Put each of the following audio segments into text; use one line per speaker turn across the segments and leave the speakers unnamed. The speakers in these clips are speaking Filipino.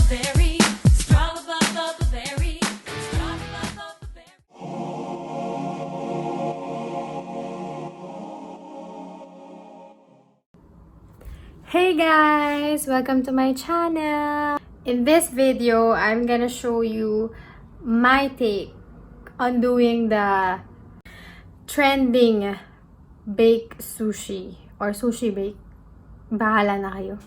berry, strong above the berry, strong above the berry.
Hey guys! Welcome to my channel! In this video, I'm gonna show you my take on doing the trending bake sushi or sushi bake. Bahala na kayo.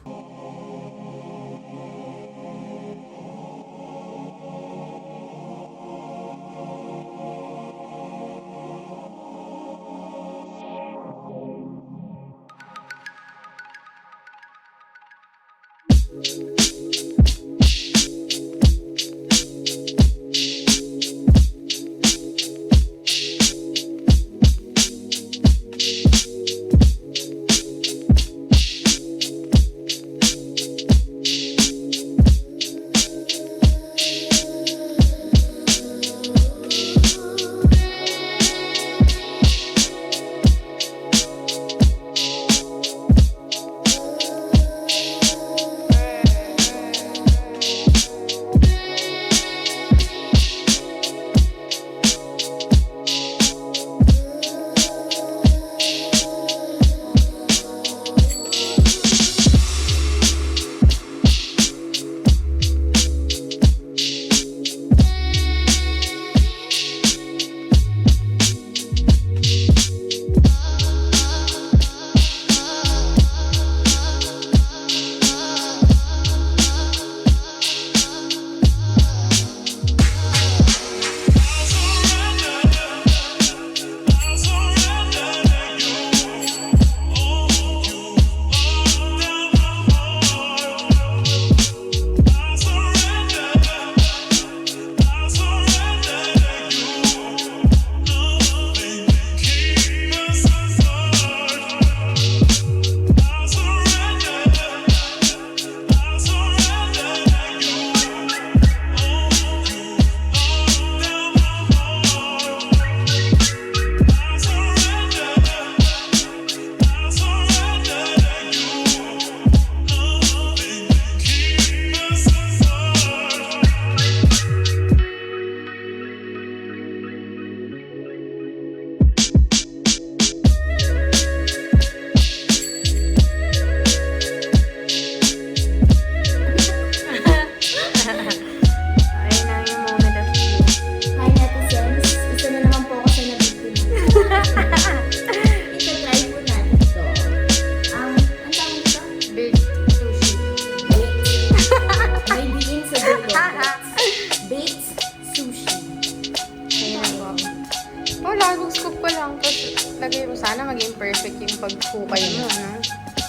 Sana maging perfect yung paghukay mo, no?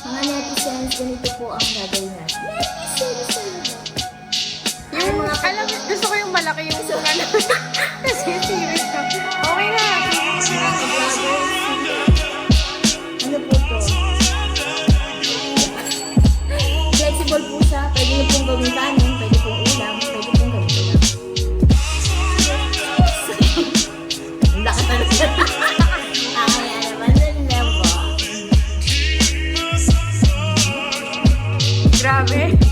Mga netizens, ganito po ang gagawin natin.
Yung, alam mo, gusto ko yung malaki yung ano. Kasi serious na. Okay na.
Ano po to? Flexible po siya. Pwede nyo pong gawin kanin, pwede pong ulam, pwede pong gawin ulam. Ang laki talaga.
Grabe.